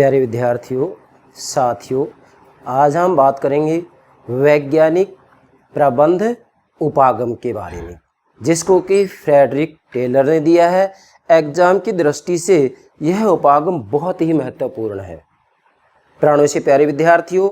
प्यारे विद्यार्थियों, साथियों, आज हम बात करेंगे वैज्ञानिक प्रबंध उपागम के बारे में, जिसको कि फ्रेडरिक टेलर ने दिया है। एग्जाम की दृष्टि से यह उपागम बहुत ही महत्वपूर्ण है। प्राणों से प्यारे विद्यार्थियों,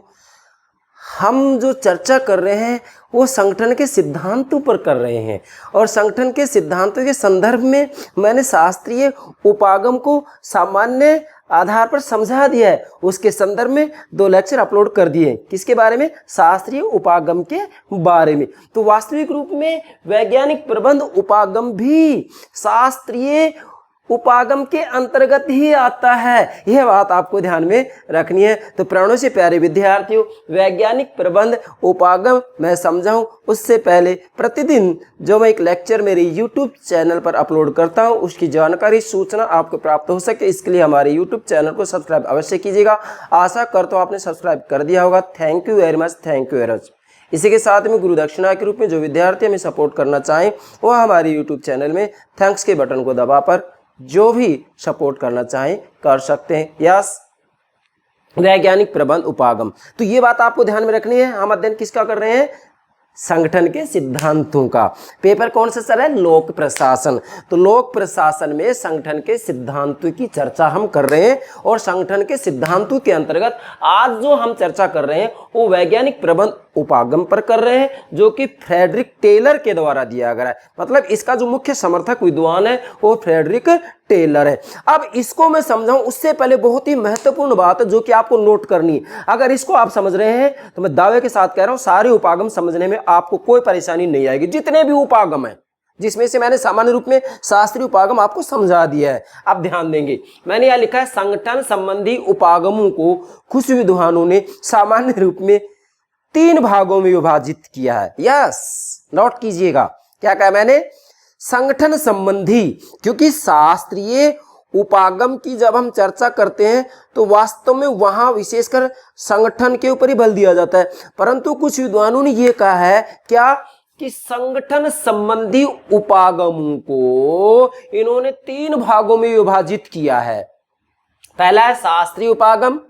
हम जो चर्चा कर रहे हैं वो संगठन के सिद्धांतों पर कर रहे हैं, और संगठन के सिद्धांतों के संदर्भ में मैंने शास्त्रीय उपागम को सामान्य आधार पर समझा दिया है। उसके संदर्भ में 2 लेक्चर अपलोड कर दिए। किसके बारे में? शास्त्रीय उपागम के बारे में। तो वास्तविक रूप में वैज्ञानिक प्रबंध उपागम भी शास्त्रीय उपागम के अंतर्गत ही आता है। यह बात आपको ध्यान में रखनी है। तो प्राणों से प्यारे विद्यार्थियों, वैज्ञानिक प्रबंध उपागम मैं समझाऊं उससे पहले प्रतिदिन जो मैं एक लेक्चर मेरे YouTube चैनल पर अपलोड करता हूं, उसकी जानकारी सूचना आपको प्राप्त हो सके, इसके लिए हमारे YouTube चैनल को सब्सक्राइब अवश्य कीजिएगा। आशा करता हूं आपने सब्सक्राइब कर दिया होगा। Thank you very much, thank you very much. इसी के साथ में गुरु दक्षिणा के रूप में जो विद्यार्थी हमें सपोर्ट करना चाहें वो हमारे YouTube चैनल में थैंक्स के बटन को दबाकर जो भी सपोर्ट करना चाहें कर सकते हैं। यस, वैज्ञानिक प्रबंध उपागम, तो ये बात आपको ध्यान में रखनी है। हम अध्ययन किसका कर रहे हैं? संगठन के सिद्धांतों का। पेपर कौन सा चल रहा है? लोक प्रशासन। तो लोक प्रशासन में संगठन के सिद्धांतों की चर्चा हम कर रहे हैं, और संगठन के सिद्धांतों के अंतर्गत आज जो हम चर्चा कर रहे हैं वो वैज्ञानिक प्रबंध उपागम पर कर रहे हैं, जो कि फ्रेडरिक टेलर के द्वारा दिया गया है। मतलब इसका जो मुख्य समर्थक विद्वान है वो फ्रेडरिक टेलर है। अब इसको मैं समझाऊं उससे पहले बहुत ही महत्वपूर्ण बात है जो कि आपको नोट करनी है। अगर इसको आप समझ रहे हैं तो मैं दावे के साथ कह रहा हूं सारे उपागम समझने में आपको कोई परेशानी नहीं आएगी। जितने भी उपागम है, जिसमें से मैंने सामान्य रूप में शास्त्रीय उपागम आपको समझा दिया है, आप ध्यान देंगे। मैंने यहां लिखा है संगठन संबंधी उपागमों को कुछ विद्वानों ने सामान्य रूप में 3 भागों में विभाजित किया है। यस, नोट कीजिएगा। क्या कहा मैंने? संगठन संबंधी, क्योंकि शास्त्रीय उपागम की जब हम चर्चा करते हैं तो वास्तव में वहां विशेषकर संगठन के ऊपर ही बल दिया जाता है, परंतु कुछ विद्वानों ने यह कहा है क्या कि संगठन संबंधी उपागमों को इन्होंने 3 भागों में विभाजित किया है। पहला है शास्त्रीय उपागम,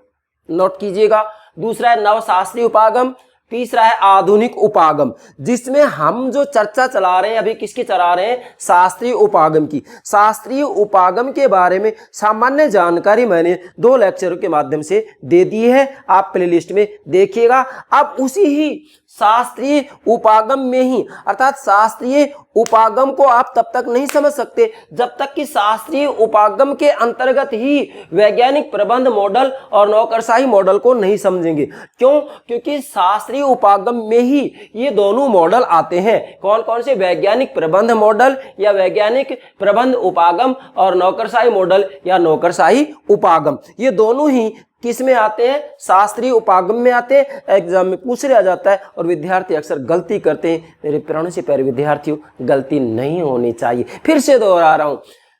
नोट कीजिएगा। दूसरा है नवशास्त्रीय उपागम। तीसरा है आधुनिक उपागम, जिसमें हम जो चर्चा चला रहे हैं अभी किसकी चला रहे हैं? शास्त्रीय उपागम की। शास्त्रीय उपागम के बारे में सामान्य जानकारी मैंने 2 लेक्चरों के माध्यम से दे दी है, आप प्लेलिस्ट में देखिएगा। अब उसी ही शास्त्रीय उपागम में ही, अर्थात शास्त्रीय उपागम को आप तब तक नहीं समझ सकते जब तक कि शास्त्रीय उपागम के अंतर्गत ही वैज्ञानिक प्रबंध मॉडल और नौकरशाही मॉडल को नहीं समझेंगे। क्यों? क्योंकि शास्त्रीय उपागम में ही ये दोनों मॉडल आते हैं। कौन कौन से? वैज्ञानिक प्रबंध मॉडल या वैज्ञानिक प्रबंध उपागम, और नौकरशाही मॉडल या नौकरशाही उपागम। ये दोनों ही किस में आते हैं? शास्त्रीय उपागम में आते हैं। एग्जाम में पूछ लिया जाता है और विद्यार्थी अक्सर गलती करते हैं। मेरे प्राणों से प्यारे विद्यार्थियों, गलती नहीं होनी चाहिए। फिर से दोहरा रहा हूं,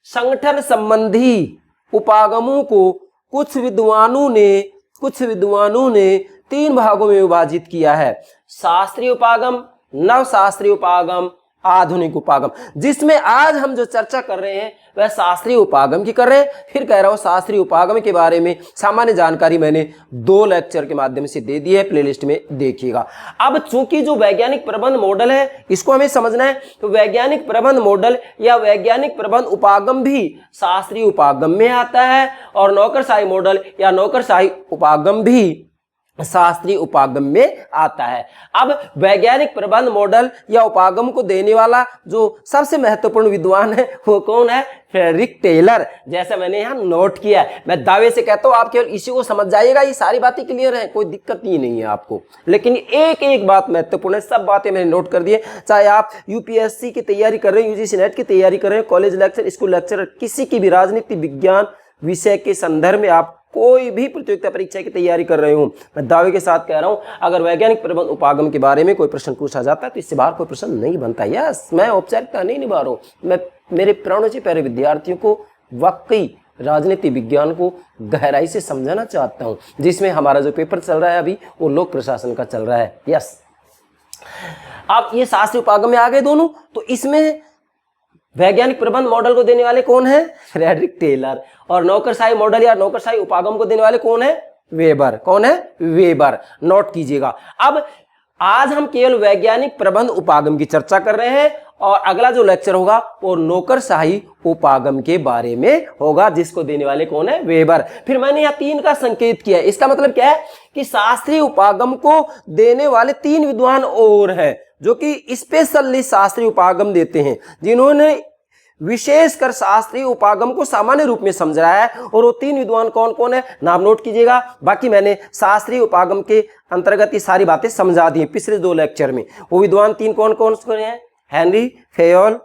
संगठन संबंधी उपागमों को कुछ विद्वानों ने 3 भागों में विभाजित किया है। शास्त्रीय उपागम, नवशास्त्रीय उपागम, आधुनिक उपागम। जिसमें आज हम जो चर्चा कर रहे हैं वह शास्त्रीय उपागम की कर रहे हैं। फिर कह रहा हूं शास्त्रीय उपागम के बारे में सामान्य जानकारी मैंने 2 लेक्चर के माध्यम से दे दी है, प्लेलिस्ट में देखिएगा। अब चूंकि जो वैज्ञानिक प्रबंध मॉडल है इसको हमें समझना है, तो वैज्ञानिक प्रबंध मॉडल या वैज्ञानिक प्रबंध उपागम भी शास्त्रीय उपागम में आता है, और नौकरशाही मॉडल या नौकरशाही उपागम भी शास्त्रीय उपागम में आता है। अब वैज्ञानिक प्रबंध मॉडल या उपागम को देने वाला जो सबसे महत्वपूर्ण विद्वान है वो कौन है? Frederick Taylor. जैसे मैंने यहाँ नोट किया है, मैं दावे से कहता हूं आप केवल इसी को समझ जाइएगा, ये सारी बातें क्लियर है, कोई दिक्कत ही नहीं है आपको। लेकिन एक एक बात महत्वपूर्ण है, सब बातें मैंने नोट कर दी है। चाहे आप यूपीएससी की तैयारी कर रहे हैं, यूजीसी नेट की तैयारी कर रहे हैं, कॉलेज लेक्चर, स्कूल लेक्चर, किसी की भी राजनीति विज्ञान विषय के संदर्भ में आप कोई भी प्रतियोगिता परीक्षा की तैयारी कर रहे हो, मैं दावे के साथ कह रहा हूं अगर वैज्ञानिक प्रबंध उपागम के बारे में कोई प्रश्न पूछा जाता है तो इससे बाहर कोई प्रश्न नहीं बनता। यस, मैं औपचारिकता नहीं निभा रहा हूं, मैं मेरे प्राणों से प्यारे विद्यार्थियों को वाकई राजनीति विज्ञान को गहराई से समझाना चाहता हूं, जिसमें हमारा जो पेपर चल रहा है अभी वो लोक प्रशासन का चल रहा है। यस, अब ये शास्त्रीय उपागम में आ गए दोनों, तो इसमें वैज्ञानिक प्रबंध मॉडल को देने वाले कौन है? Frederick Taylor. और नौकरशाही मॉडल या नौकरशाही उपागम को देने वाले कौन है? वेबर। कौन है? वेबर। नोट कीजिएगा। अब आज हम केवल वैज्ञानिक प्रबंध उपागम की चर्चा कर रहे हैं और अगला जो लेक्चर होगा वो नौकरशाही उपागम के बारे में होगा, जिसको देने वाले कौन है? वेबर। फिर मैंने यहाँ 3 का संकेत किया है। इसका मतलब क्या है कि शास्त्रीय उपागम को देने वाले 3 विद्वान और हैं जो कि स्पेशली शास्त्रीय उपागम देते हैं, जिन्होंने विशेषकर शास्त्रीय उपागम को सामान्य रूप में समझा है। और वो 3 विद्वान कौन कौन है? नाम नोट कीजिएगा। बाकी मैंने शास्त्रीय उपागम के अंतर्गत ये सारी बातें समझा दी पिछले 2 लेक्चर में। वो विद्वान 3 कौन कौन से हैं? हेनरी फेयोल,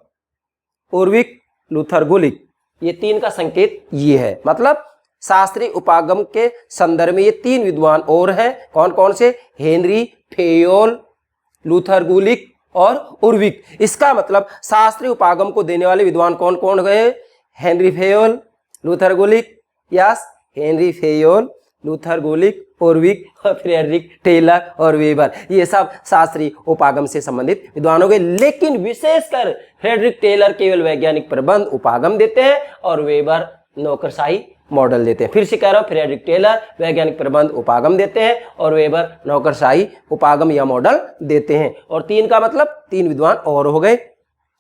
उर्विक, लूथर गुलिक। ये 3 का संकेत ये है। मतलब शास्त्रीय उपागम के संदर्भ में ये 3 विद्वान और हैं। कौन कौन से? हेनरी फेयोल, लूथर गुलिक और उर्विक। इसका मतलब शास्त्रीय उपागम को देने वाले विद्वान कौन कौन गए? हेनरी फेयोल, लूथर गुलिक, यस, हेनरी फेयोल, लूथर गुलिक, उर्विक और फ्रेडरिक टेलर और वेबर। ये सब शास्त्रीय उपागम से संबंधित विद्वान हो गए। लेकिन विशेषकर फ्रेडरिक टेलर केवल वैज्ञानिक प्रबंध उपागम देते हैं और वेबर नौकरशाही मॉडल देते हैं। फिर से कह रहा हूं, फ्रेडरिक टेलर वैज्ञानिक प्रबंध उपागम देते हैं और वेबर नौकरशाही उपागम या मॉडल देते हैं। और 3 का मतलब 3 विद्वान और हो गए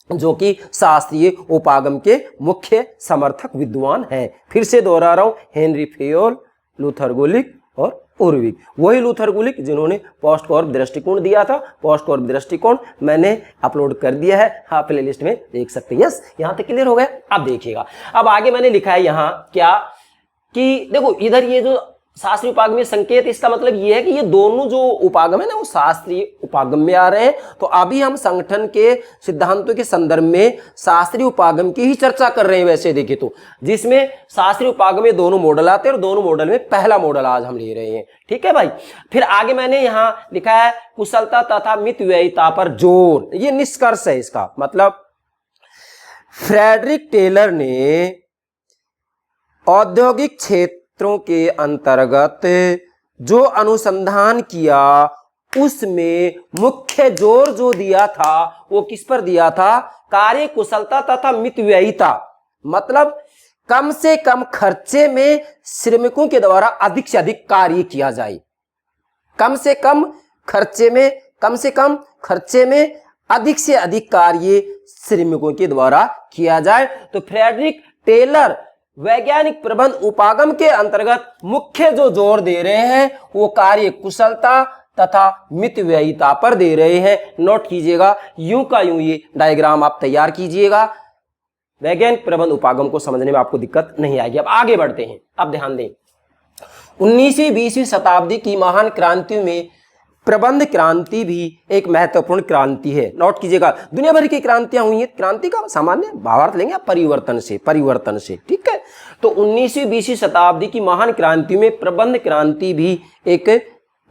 जो कि शास्त्रीय उपागम के मुख्य समर्थक विद्वान हैं। फिर से दोहरा रहा हूं, हेनरी फेयोल, लूथर गुलिक और उर्विक। वही लूथर गुलिक जिन्होंने पोस्ट कॉर्प दृष्टिकोण दिया था। पोस्ट कॉर्प दृष्टिकोण मैंने अपलोड कर दिया है, आप प्ले लिस्ट में देख सकते हैं। यस, यहां तक क्लियर हो गया। अब देखिएगा, अब आगे मैंने लिखा है यहां क्या कि देखो इधर ये जो शास्त्रीय उपागम में संकेत, इसका मतलब ये है कि ये दोनों जो उपागम है ना वो शास्त्रीय उपागम में आ रहे हैं। तो अभी हम संगठन के सिद्धांतों के संदर्भ में शास्त्रीय उपागम की ही चर्चा कर रहे हैं वैसे देखें तो, जिसमें शास्त्रीय उपागम में दोनों मॉडल आते हैं और दोनों मॉडल में पहला मॉडल आज हम ले रहे हैं। ठीक है भाई। फिर आगे मैंने यहां लिखा है कुशलता तथा मितव्ययिता पर जोर। ये निष्कर्ष है इसका मतलब फ्रेडरिक टेलर ने औद्योगिक क्षेत्रों के अंतर्गत जो अनुसंधान किया उसमें मुख्य जोर जो दिया था वो किस पर दिया था? कार्य कुशलता तथा मितव्ययिता। मतलब कम से कम खर्चे में श्रमिकों के द्वारा अधिक से अधिक कार्य किया जाए। कम से कम खर्चे में अधिक से अधिक कार्य श्रमिकों के द्वारा किया जाए। तो फ्रेडरिक टेलर वैज्ञानिक प्रबंध उपागम के अंतर्गत मुख्य जो जोर दे रहे हैं वो कार्य कुशलता तथा मितव्ययिता पर दे रहे हैं। नोट कीजिएगा, यूं का यूं ये डायग्राम आप तैयार कीजिएगा। वैज्ञानिक प्रबंध उपागम को समझने में आपको दिक्कत नहीं आएगी। अब आगे बढ़ते हैं। अब ध्यान दें, 19वीं 20वीं शताब्दी की महान क्रांतियों में प्रबंध क्रांति भी एक महत्वपूर्ण क्रांति है। नोट कीजिएगा, दुनिया भर की क्रांतियां हुई हैं। क्रांति का सामान्य भावार्थ लेंगे आप परिवर्तन से। ठीक है। तो 19वीं 20वीं शताब्दी की महान क्रांति में प्रबंध क्रांति भी एक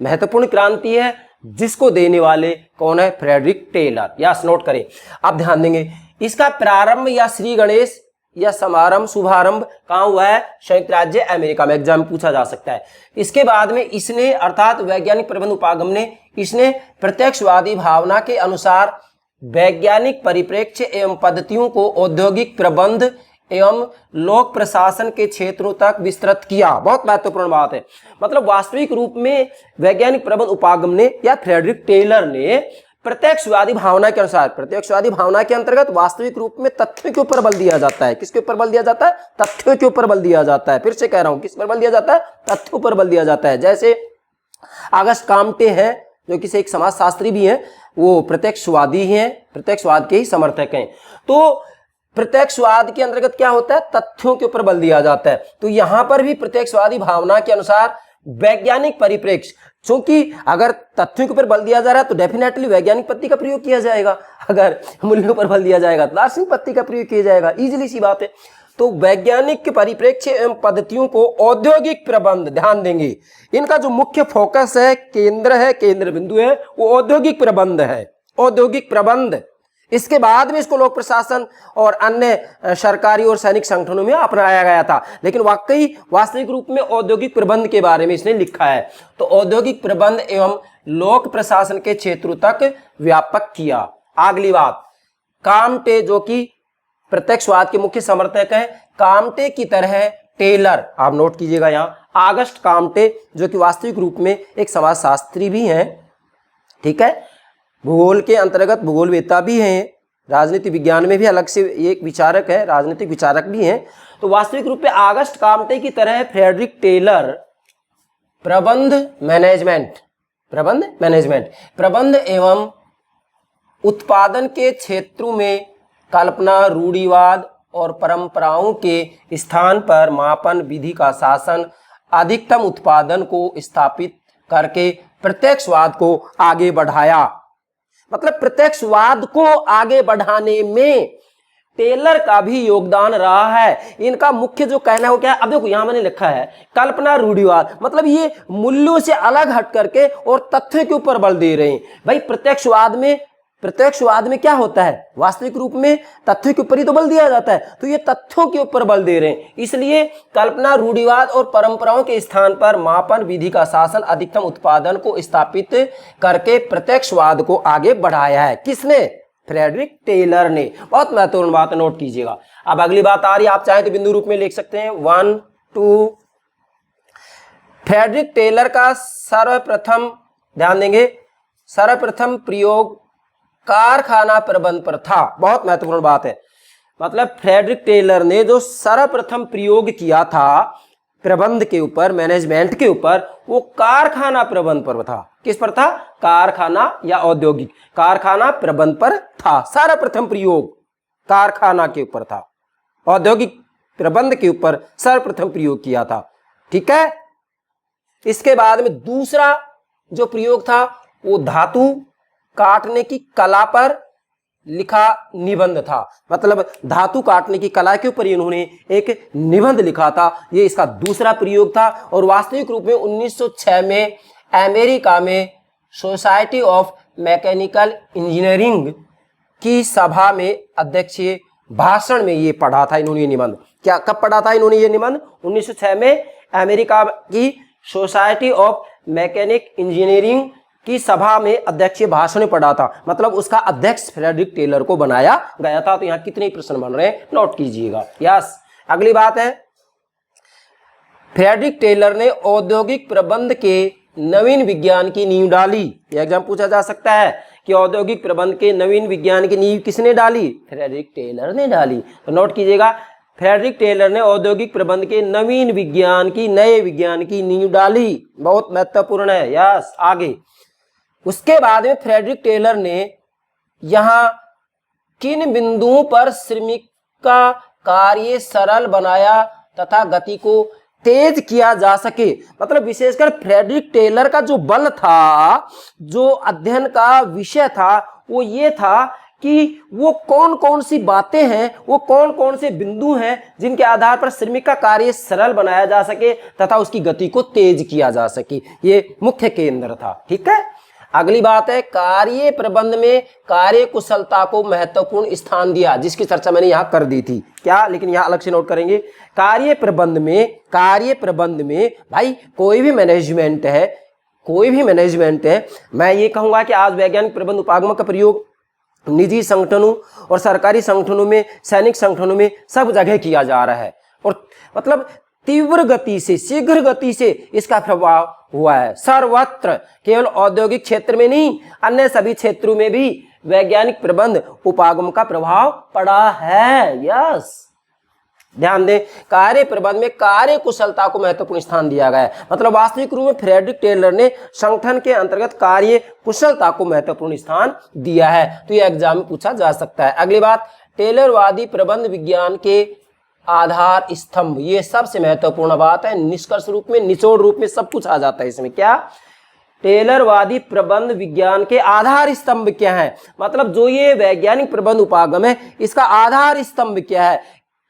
महत्वपूर्ण क्रांति है, जिसको देने वाले कौन है? Frederick Taylor. यस, नोट करें। आप ध्यान देंगे, इसका प्रारंभ या श्री गणेश या समारंभ शुभारंभ कहां हुआ है? संयुक्त राज्य अमेरिका में। एग्जाम में पूछा जा सकता है। इसके बाद में इसने अर्थात वैज्ञानिक प्रबंध उपागम ने इसने प्रत्यक्षवादी भावना के अनुसार वैज्ञानिक परिप्रेक्ष्य एवं पद्धतियों को औद्योगिक प्रबंध एवं लोक प्रशासन के क्षेत्रों तक विस्तृत किया। बहुत महत्वपूर्ण बात है। मतलब वास्तविक रूप में वैज्ञानिक प्रबंध उपागम ने या फ्रेडरिक टेलर ने प्रत्यक्षवादी भावना के अनुसार, प्रत्यक्षवादी भावना के अंतर्गत वास्तविक रूप में तथ्यों के ऊपर बल दिया जाता है। किसके ऊपर बल दिया जाता है? तथ्यों के ऊपर बल दिया जाता है। फिर से कह रहा हूं, किस पर बल दिया जाता है? तथ्यों पर बल दिया जाता है। जैसे अगस्त काम्टे हैं जो कि एक समाजशास्त्री भी हैं, वो प्रत्यक्षवादी हैं, प्रत्यक्षवाद के ही समर्थक हैं। तो प्रत्यक्षवाद के अंतर्गत क्या होता है? तथ्यों के ऊपर बल दिया जाता है। तो यहां पर भी प्रत्यक्षवादी भावना के अनुसार वैज्ञानिक परिप्रेक्ष्य, क्योंकि अगर तथ्यों के ऊपर बल दिया जा रहा है तो डेफिनेटली वैज्ञानिक पद्धति का प्रयोग किया जाएगा। अगर मूल्यों पर बल दिया जाएगा तो दार्शनिक पद्धति का प्रयोग किया जाएगा। इजीली सी बात है। तो वैज्ञानिक परिप्रेक्ष्य एवं पद्धतियों को औद्योगिक प्रबंध, ध्यान देंगे, इनका जो मुख्य फोकस है, केंद्र बिंदु है, वो औद्योगिक प्रबंध है। औद्योगिक प्रबंध। इसके बाद में इसको लोक प्रशासन और अन्य सरकारी और सैनिक संगठनों में अपनाया गया था। लेकिन वाकई वास्तविक रूप में औद्योगिक प्रबंध के बारे में इसने लिखा है। तो औद्योगिक प्रबंध एवं लोक प्रशासन के क्षेत्रों तक व्यापक किया। अगली बात, काम्टे जो कि प्रत्यक्षवाद के मुख्य समर्थक हैं काम्टे की तरह टेलर। आप नोट कीजिएगा यहाँ आगस्ट काम्टे, जो कि वास्तविक रूप में एक समाजशास्त्री भी हैं, ठीक है, भूगोल के अंतर्गत भूगोलवेत्ता भी हैं, राजनीति विज्ञान में भी अलग से एक विचारक है, राजनीतिक विचारक भी हैं। तो वास्तविक रूप में आगस्ट काम्टे की तरह फ्रेडरिक टेलर प्रबंध एवं उत्पादन के क्षेत्रों में कल्पना, रूढ़िवाद और परंपराओं के स्थान पर मापन विधि का शासन, अधिकतम उत्पादन को स्थापित करके प्रत्यक्षवाद को आगे बढ़ाया। मतलब प्रत्यक्षवाद को आगे बढ़ाने में टेलर का भी योगदान रहा है। इनका मुख्य जो कहना है वो क्या है, अब देखो यहां मैंने लिखा है कल्पना, रूढ़िवाद, मतलब ये मूल्यों से अलग हट करके और तथ्यों के ऊपर बल दे रहे हैं। भाई प्रत्यक्षवाद में क्या होता है, वास्तविक रूप में तथ्यों के ऊपर ही तो बल दिया जाता है, तो ये तथ्यों के ऊपर बल दे रहे हैं। इसलिए कल्पना, रूढ़िवाद और परंपराओं के स्थान पर मापन विधि का शासन, अधिकतम उत्पादन को स्थापित करके प्रत्यक्षवाद को आगे बढ़ाया है। किसने? फ्रेडरिक टेलर ने। बहुत महत्वपूर्ण बात नोट कीजिएगा। अब अगली बात आ रही है, आप चाहे तो बिंदु रूप में लिख सकते हैं 1 2। फ्रेडरिक टेलर का सर्वप्रथम, ध्यान देंगे, सर्वप्रथम प्रयोग कारखाना प्रबंध पर था। बहुत महत्वपूर्ण बात है। मतलब फ्रेडरिक टेलर ने जो सर्वप्रथम प्रयोग किया था प्रबंध के ऊपर, मैनेजमेंट के ऊपर, वो कारखाना प्रबंध पर था। किस पर था? कारखाना या औद्योगिक कारखाना प्रबंध पर था। सर्वप्रथम प्रयोग कारखाना के ऊपर था, औद्योगिक प्रबंध के ऊपर सर्वप्रथम प्रयोग किया था, ठीक है। इसके बाद में दूसरा जो प्रयोग था वो धातु काटने की कला पर लिखा निबंध था। मतलब धातु काटने की कला के ऊपर इन्होंने एक निबंध लिखा था, ये इसका दूसरा प्रयोग था। और वास्तविक रूप में 1906 में अमेरिका में सोसाइटी ऑफ मैकेनिकल इंजीनियरिंग की सभा में अध्यक्षीय भाषण में ये पढ़ा था इन्होंने ये निबंध। क्या कब पढ़ा था इन्होंने ये निबंध? 1906 में अमेरिका की सोसाइटी ऑफ मैकेनिक इंजीनियरिंग की सभा में अध्यक्षीय भाषण में पढ़ा था। मतलब उसका अध्यक्ष फ्रेडरिक टेलर को बनाया गया था। तो यहां कितने प्रश्न बन रहे हैं, नोट कीजिएगा। यस, अगली बात है, फ्रेडरिक टेलर ने औद्योगिक प्रबंध के नवीन विज्ञान की नींव डाली। यह एग्जाम पूछा जा सकता है कि औद्योगिक प्रबंध के नवीन विज्ञान की नींव किसने डाली? फ्रेडरिक टेलर ने डाली। तो नोट कीजिएगा, फ्रेडरिक टेलर ने औद्योगिक प्रबंध के नवीन विज्ञान की, नए विज्ञान की नींव डाली। बहुत महत्वपूर्ण है। यस, आगे उसके बाद में फ्रेडरिक टेलर ने यहां किन बिंदुओं पर श्रमिक का कार्य सरल बनाया तथा गति को तेज किया जा सके। मतलब विशेषकर फ्रेडरिक टेलर का जो बल था, जो अध्ययन का विषय था, वो ये था कि वो कौन कौन सी बातें हैं, वो कौन कौन से बिंदु हैं जिनके आधार पर श्रमिक का कार्य सरल बनाया जा सके तथा उसकी गति को तेज किया जा सके। ये मुख्य केंद्र था, ठीक है। अगली बात है, कार्य प्रबंध में कार्य कुशलता को महत्वपूर्ण स्थान दिया, जिसकी चर्चा मैंने यहां कर दी थी। क्या? लेकिन यहां अलग से नोट करेंगे। कार्य प्रबंध में भाई कोई भी मैनेजमेंट है, मैं ये कहूंगा कि आज वैज्ञानिक प्रबंध उपागमों का प्रयोग निजी संगठनों और सरकारी संगठनों में, सैनिक संगठनों में सब जगह किया जा रहा है। और मतलब तीव्र गति से, शीघ्र गति से इसका प्रभाव हुआ है सर्वत्र। केवल औद्योगिक क्षेत्र में नहीं, अन्य सभी क्षेत्रों में भी वैज्ञानिक प्रबंध उपागम का प्रभाव पड़ा है। यस, ध्यान दें, कार्य प्रबंध में कार्य कुशलता को महत्वपूर्ण स्थान दिया गया है। मतलब वास्तविक रूप में फ्रेडरिक टेलर ने संगठन के अंतर्गत कार्य कुशलता को महत्वपूर्ण स्थान दिया है। तो यह एग्जाम में पूछा जा सकता है। अगली बात, टेलरवादी प्रबंध विज्ञान के आधार स्तंभ। ये सबसे महत्वपूर्ण बात है। निष्कर्ष रूप में, निचोड़ रूप में सब कुछ आ जाता है इसमें। क्या? टेलरवादी प्रबंध विज्ञान के आधार स्तंभ क्या है? मतलब जो ये वैज्ञानिक प्रबंध उपागम है, इसका आधार स्तंभ क्या है,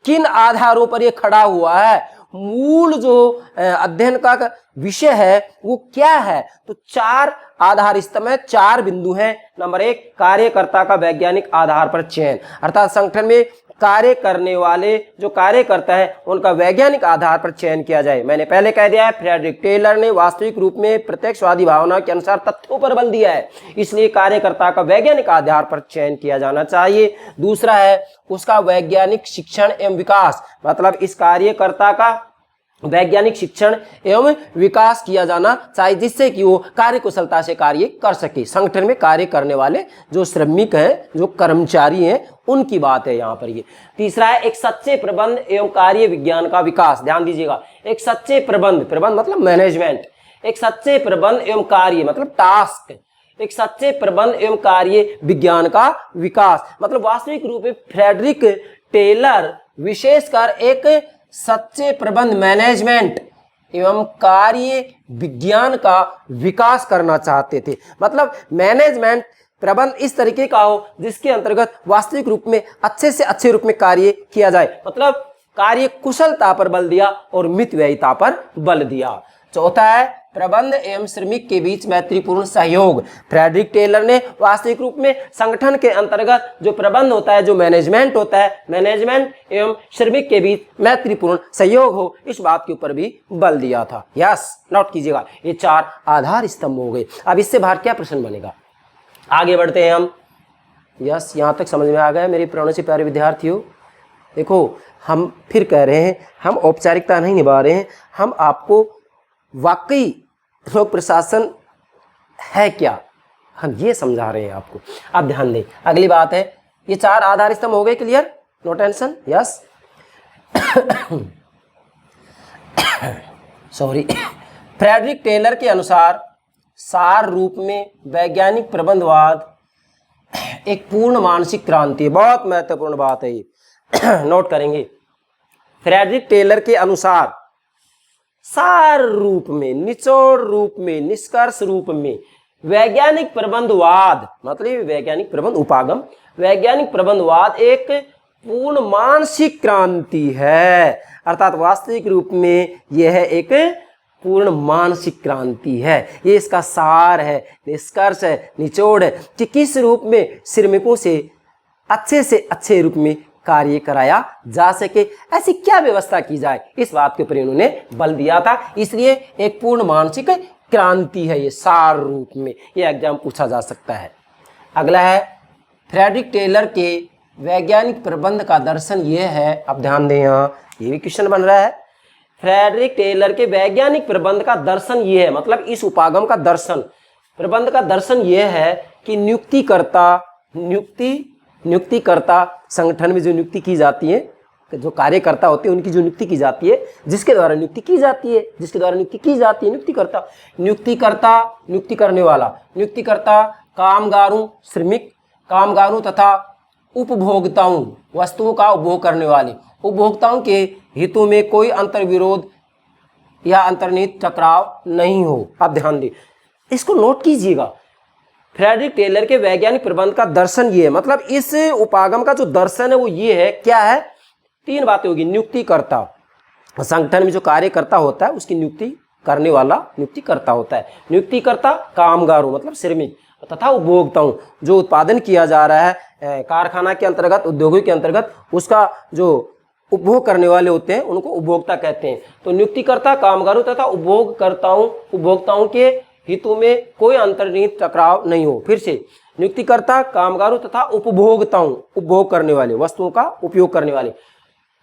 किन आधारों पर ये खड़ा हुआ है, मूल जो अध्ययन का विषय है वो क्या है? तो 4 आधार स्तंभ है, 4 बिंदु हैं। नंबर 1, कार्यकर्ता का वैज्ञानिक आधार पर चयन, अर्थात संगठन में कार्य करने वाले जो कार्य करता है उनका वैज्ञानिक आधार पर चयन किया जाए। मैंने पहले कह दिया है, फ्रेडरिक टेलर ने वास्तविक रूप में प्रत्यक्षवादी भावना के अनुसार तथ्यों पर बल दिया है, इसलिए कार्यकर्ता का वैज्ञानिक आधार पर चयन किया जाना चाहिए। दूसरा है उसका वैज्ञानिक शिक्षण एवं विकास, मतलब इस कार्यकर्ता का वैज्ञानिक शिक्षण एवं विकास किया जाना चाहिए, जिससे कि वो कार्य कुशलता से कार्य कर सके। संगठन में कार्य करने वाले जो श्रमिक हैं, जो कर्मचारी हैं, उनकी बात है यहाँ पर ये। तीसरा है एक सच्चे प्रबंध एवं कार्य विज्ञान का विकास। ध्यान दीजिएगा, एक सच्चे प्रबंध, प्रबंध मतलब मैनेजमेंट, एक सच्चे प्रबंध एवं कार्य मतलब टास्क, एक सच्चे प्रबंध एवं कार्य विज्ञान का विकास, मतलब वास्तविक रूप में फ्रेडरिक टेलर विशेषकर एक सच्चे प्रबंध मैनेजमेंट एवं कार्य विज्ञान का विकास करना चाहते थे। मतलब मैनेजमेंट प्रबंध इस तरीके का हो जिसके अंतर्गत वास्तविक रूप में अच्छे से अच्छे रूप में कार्य किया जाए, मतलब कार्य कुशलता पर बल दिया और मितव्ययिता पर बल दिया। चौथा है प्रबंध एवं श्रमिक के बीच मैत्रीपूर्ण सहयोग। फ्रेडरिक टेलर ने वास्तविक रूप में संगठन के अंतर्गत जो प्रबंध होता है, जो मैनेजमेंट होता है, मैनेजमेंट एवं श्रमिक के बीच मैत्रीपूर्ण सहयोग हो, इस बात के ऊपर भी बल दिया था। यस, नोट कीजिएगा, ये 4 आधार स्तंभ हो गए। अब इससे बाहर क्या प्रश्न बनेगा, आगे बढ़ते हैं हम। यस, यहाँ तक समझ में आ गया मेरे प्राणों से प्यारे विद्यार्थियों। देखो, हम फिर कह रहे हैं, हम औपचारिकता नहीं निभा रहे हैं, हम आपको वाकई लोक प्रशासन है क्या, हम ये समझा रहे हैं आपको। अब ध्यान दें, अगली बात है, ये 4 आधार स्तंभ हो गए clear, no tension. Yes, sorry. Frederick Taylor के अनुसार सार रूप में वैज्ञानिक प्रबंधवाद एक पूर्ण मानसिक क्रांति, बहुत महत्वपूर्ण बात है ये, नोट करेंगे। फ्रेडरिक टेलर के अनुसार सार रूप में, निचोड़ रूप में, निष्कर्ष रूप में वैज्ञानिक प्रबंधवाद, मतलब वैज्ञानिक प्रबंध उपागम, वैज्ञानिक प्रबंधवाद एक पूर्ण मानसिक क्रांति है। अर्थात वास्तविक रूप में यह एक पूर्ण मानसिक क्रांति है। ये इसका सार है, निष्कर्ष है, निचोड़ है कि किस रूप में श्रमिकों से अच्छे रूप में कार्य कराया जा सके, ऐसी क्या व्यवस्था की जाए, इस बात के ऊपर इन्होंने बल दिया था। इसलिए एक पूर्ण मानसिक क्रांति है ये सार रूप में, ये एग्जाम पूछा जा सकता है। अगला है फ्रेडरिक टेलर के वैज्ञानिक प्रबंध का दर्शन ये है। अब ध्यान दें, यहाँ ये भी क्वेश्चन बन रहा है। फ्रेडरिक टेलर के वैज्ञानिक प्रबंध का दर्शन ये है, मतलब इस उपागम का दर्शन, प्रबंध का दर्शन ये है कि नियुक्तिकर्ता संगठन में जो नियुक्ति की जाती है, जो कार्यकर्ता होते हैं उनकी जो नियुक्ति की जाती है, जिसके द्वारा नियुक्ति की जाती है, नियुक्ति करने वाला, नियुक्तिकर्ता कामगारों, श्रमिक, कामगारों तथा उपभोक्ताओं, वस्तुओं का उपभोग करने वाले उपभोक्ताओं के हितों में कोई अंतर्विरोध या अंतर्निहित टकराव नहीं हो। अब ध्यान दें, इसको नोट कीजिएगा। फ्रेडरिक टेलर के वैज्ञानिक प्रबंध का दर्शन ये है, मतलब इस उपागम का जो दर्शन है वो ये है, क्या है, 3 बातें होगी। नियुक्तिकर्ता, संगठन में जो कार्यकर्ता होता है उसकी नियुक्ति करने वाला नियुक्तिकर्ता होता है। नियुक्तिकर्ता कामगारों मतलब श्रमिक तथा उपभोक्ताओं, जो उत्पादन किया जा रहा है कारखाना के अंतर्गत, उद्योगों के अंतर्गत, उसका जो उपभोग करने वाले होते हैं उनको उपभोक्ता कहते हैं। तो नियुक्तिकर्ता कामगारों तथा उपभोक्ताओं के हितों में कोई अंतर्निहित टकराव नहीं हो। फिर से, नियुक्तिकर्ता कामगारों तथा उपभोक्ताओं, उपभोग करने वाले, वस्तुओं का उपयोग करने वाले,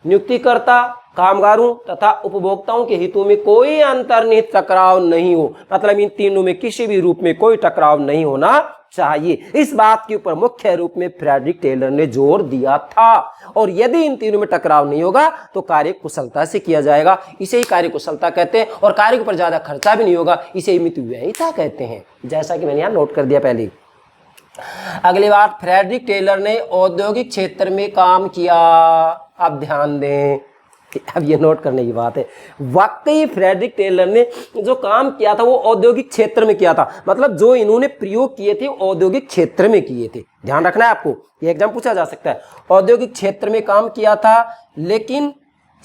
नियुक्तिकर्ता कामगारों तथा उपभोक्ताओं के हितों में कोई अंतर्निहित टकराव नहीं हो, मतलब इन तीनों में किसी भी रूप में कोई टकराव नहीं होना चाहिए। इस बात के ऊपर मुख्य रूप में फ्रेडरिक टेलर ने जोर दिया था। और यदि इन तीनों में टकराव नहीं होगा तो कार्य कुशलता से किया जाएगा, इसे ही कार्य कुशलता कहते हैं। और कार्य के ऊपर ज्यादा खर्चा भी नहीं होगा, इसे ही मितव्ययिता कहते हैं, जैसा कि मैंने यहाँ नोट कर दिया पहले। अगली बात, फ्रेडरिक टेलर ने औद्योगिक क्षेत्र में काम किया। अब ध्यान दें, अब ये नोट करने की बात है, वाकई फ्रेडरिक टेलर ने जो काम किया था वो औद्योगिक क्षेत्र में किया था, मतलब जो इन्होंने प्रयोग किए थे औद्योगिक क्षेत्र में किए थे। ध्यान रखना है आपको, ये एग्जाम पूछा जा सकता है। औद्योगिक क्षेत्र में काम किया था, लेकिन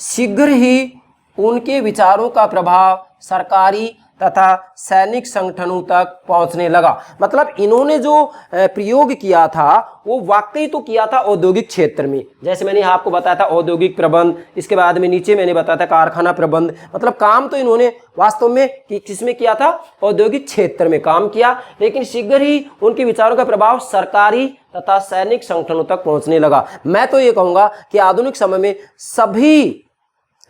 शीघ्र ही उनके विचारों का प्रभाव सरकारी तथा सैनिक संगठनों तक पहुंचने लगा। मतलब इन्होंने जो प्रयोग किया था वो वाकई तो किया था औद्योगिक क्षेत्र में, जैसे मैंने आपको बताया था औद्योगिक प्रबंध, इसके बाद में नीचे मैंने बताया था कारखाना प्रबंध। मतलब काम तो इन्होंने वास्तव में किसमें किया था, औद्योगिक क्षेत्र में काम किया, लेकिन शीघ्र ही उनके विचारों का प्रभाव सरकारी तथा सैनिक संगठनों तक पहुंचने लगा। मैं तो ये कहूंगा कि आधुनिक समय में सभी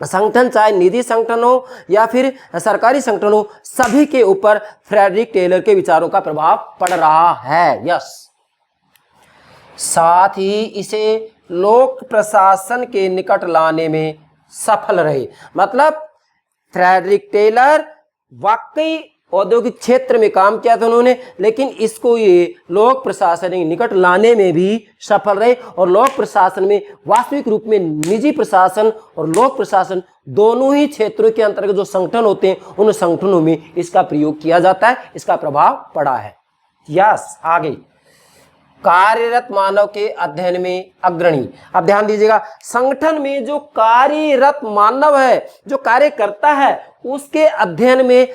संगठन, चाहे निजी संगठन हो या फिर सरकारी संगठन हो, सभी के ऊपर फ्रेडरिक टेलर के विचारों का प्रभाव पड़ रहा है। यस, साथ ही इसे लोक प्रशासन के निकट लाने में सफल रहे। मतलब फ्रेडरिक टेलर वाकई औद्योगिक क्षेत्र में काम किया था उन्होंने, लेकिन इसको ये लोक प्रशासन के निकट लाने में भी सफल रहे। और लोक प्रशासन में वास्तविक रूप में निजी प्रशासन और लोक प्रशासन दोनों ही क्षेत्रों के अंतर्गत जो संगठन होते हैं उन संगठनों में इसका प्रयोग किया जाता है, इसका प्रभाव पड़ा है। यस, आगे कार्यरत मानव के अध्ययन में अग्रणी। अब ध्यान दीजिएगा, संगठन में जो कार्यरत मानव है, जो कार्य करता है, उसके अध्ययन में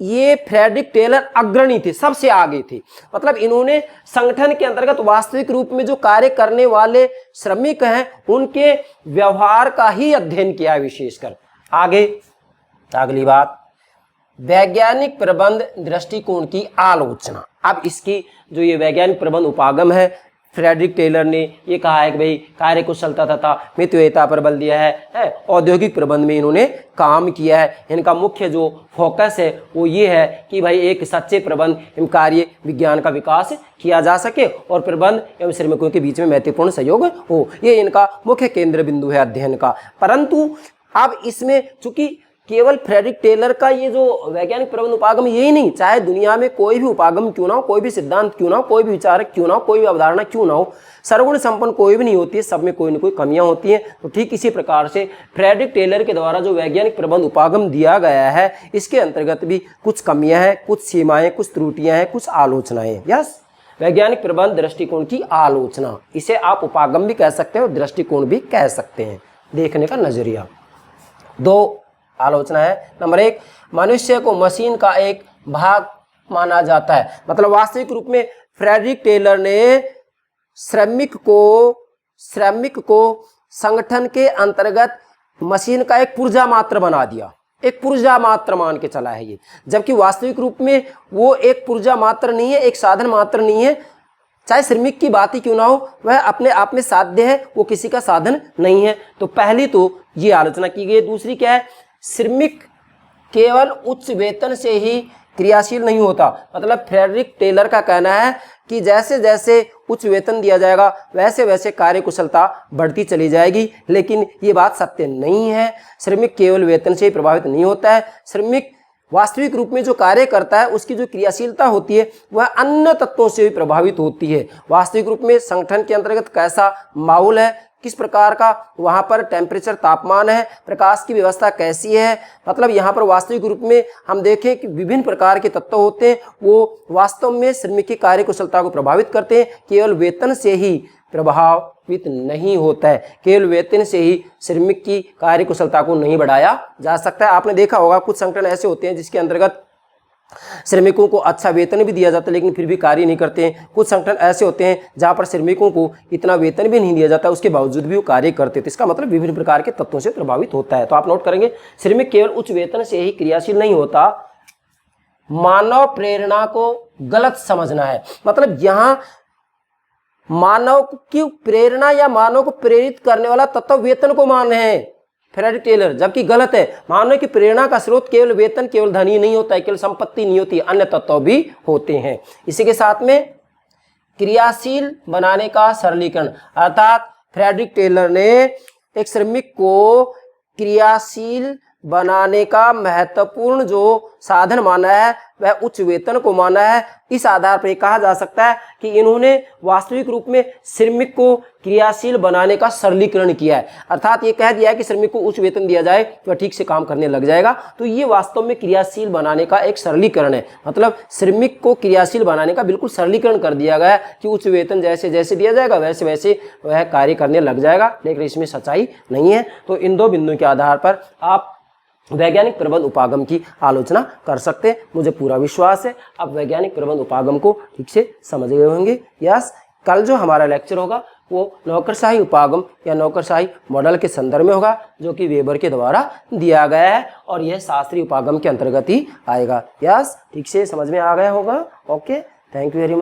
ये फ्रेडरिक टेलर अग्रणी थे, सबसे आगे थे। मतलब इन्होंने संगठन के अंतर्गत वास्तविक रूप में जो कार्य करने वाले श्रमिक हैं उनके व्यवहार का ही अध्ययन किया है विशेषकर। आगे अगली बात, वैज्ञानिक प्रबंध दृष्टिकोण की आलोचना। अब इसकी जो ये वैज्ञानिक प्रबंध उपागम है, फ्रेडरिक टेलर ने ये कहा है कि भाई कार्य कुशलता तथा मितव्ययिता पर बल दिया है। औद्योगिक प्रबंध में इन्होंने काम किया है। इनका मुख्य जो फोकस है वो ये है कि भाई एक सच्चे प्रबंध एवं कार्य विज्ञान का विकास किया जा सके और प्रबंध एवं श्रमिकों के बीच में महत्वपूर्ण सहयोग हो। ये इनका मुख्य केंद्र बिंदु है अध्ययन का। परंतु अब इसमें चूंकि केवल फ्रेडरिक टेलर का ये जो वैज्ञानिक प्रबंध उपागम यही नहीं, चाहे दुनिया में कोई भी उपागम क्यों ना हो, कोई भी सिद्धांत क्यों ना हो, कोई भी विचारक क्यों ना हो, कोई भी अवधारणा क्यों ना हो, सर्वगुण संपन्न कोई भी नहीं होती है, सब में कोई न कोई कमियां होती हैं। तो ठीक इसी प्रकार से फ्रेडरिक टेलर के द्वारा जो वैज्ञानिक प्रबंध उपागम दिया गया है, इसके अंतर्गत भी कुछ कमियां हैं, कुछ सीमाएं, कुछ त्रुटियां हैं, कुछ आलोचनाएं। यस, वैज्ञानिक प्रबंध दृष्टिकोण की आलोचना, इसे आप उपागम भी कह सकते हैं और दृष्टिकोण भी कह सकते हैं, देखने का नजरिया। दो आलोचना है। नंबर 1, मनुष्य को मशीन का एक भाग माना जाता है। मतलब वास्तविक रूप में फ्रेडरिक टेलर ने श्रमिक को संगठन के अंतर्गत मशीन का एक पुर्जा मात्र बना दिया, एक पुर्जा मात्र मान के चला है ये, जबकि वास्तविक रूप में वो एक पुर्जा मात्र नहीं है, एक साधन मात्र नहीं है। चाहे श्रमिक की बात ही क्यों ना हो, वह अपने आप में साध्य है, वो किसी का साधन नहीं है। तो पहली तो ये आलोचना की गई। दूसरी क्या है, श्रमिक केवल उच्च वेतन से ही क्रियाशील नहीं होता। मतलब फ्रेडरिक टेलर का कहना है कि जैसे जैसे उच्च वेतन दिया जाएगा वैसे वैसे कार्य कुशलता बढ़ती चली जाएगी, लेकिन ये बात सत्य नहीं है। श्रमिक केवल वेतन से ही प्रभावित नहीं होता है। श्रमिक वास्तविक रूप में जो कार्य करता है उसकी जो क्रियाशीलता होती है वह अन्य तत्वों से भी प्रभावित होती है। वास्तविक रूप में संगठन के अंतर्गत कैसा माहौल है, किस प्रकार का वहाँ पर टेम्परेचर, तापमान है, प्रकाश की व्यवस्था कैसी है, मतलब यहाँ पर वास्तविक रूप में हम देखें कि विभिन्न प्रकार के तत्व होते हैं, वो वास्तव में श्रमिक की कार्य कुशलता को प्रभावित करते हैं। केवल वेतन से ही प्रभावित नहीं होता है, केवल वेतन से ही श्रमिक की कार्य कुशलता को नहीं बढ़ाया जा सकता है। आपने देखा होगा कुछ संगठन ऐसे होते हैं जिसके अंतर्गत श्रमिकों को अच्छा वेतन भी दिया जाता है लेकिन फिर भी कार्य नहीं करते हैं। कुछ संगठन ऐसे होते हैं जहां पर श्रमिकों को इतना वेतन भी नहीं दिया जाता, उसके बावजूद भी वो कार्य करते थे। इसका मतलब विभिन्न प्रकार के तत्वों से प्रभावित होता है। तो आप नोट करेंगे, श्रमिक केवल उच्च वेतन से ही क्रियाशील नहीं होता, मानव प्रेरणा को गलत समझना है। मतलब यहाँ मानव की प्रेरणा या मानव को प्रेरित करने वाला तत्व वेतन को मान रहे हैं फ्रेडरिक टेलर, जबकि गलत है। मानव की प्रेरणा का स्रोत केवल वेतन, केवल धन ही नहीं होता है, केवल संपत्ति नहीं होती, अन्य तत्व भी होते हैं। इसी के साथ में क्रियाशील बनाने का सरलीकरण, अर्थात फ्रेडरिक टेलर ने एक श्रमिक को क्रियाशील बनाने का महत्वपूर्ण जो साधन माना है वह उच्च वेतन को माना है। इस आधार पर कहा जा सकता है कि इन्होंने वास्तविक रूप में श्रमिक को क्रियाशील बनाने का सरलीकरण किया है, अर्थात ये कह दिया है कि श्रमिक को उच्च वेतन दिया जाए तो ठीक से काम करने लग जाएगा। तो ये वास्तव में क्रियाशील बनाने का एक सरलीकरण है। मतलब श्रमिक को क्रियाशील बनाने का बिल्कुल सरलीकरण कर दिया गया है कि उच्च वेतन जैसे जैसे दिया जाएगा वैसे वैसे वह कार्य करने लग जाएगा, लेकिन इसमें सच्चाई नहीं है। तो इन दो बिंदुओं के आधार पर आप वैज्ञानिक प्रबंध उपागम की आलोचना कर सकते हैं। मुझे पूरा विश्वास है आप वैज्ञानिक प्रबंध उपागम को ठीक से समझ गए होंगे। यस, कल जो हमारा लेक्चर होगा वो नौकरशाही उपागम या नौकरशाही मॉडल के संदर्भ में होगा, जो कि वेबर के द्वारा दिया गया है और यह शास्त्रीय उपागम के अंतर्गत ही आएगा। यस, ठीक से समझ में आ गया होगा। Okay, thank you very much.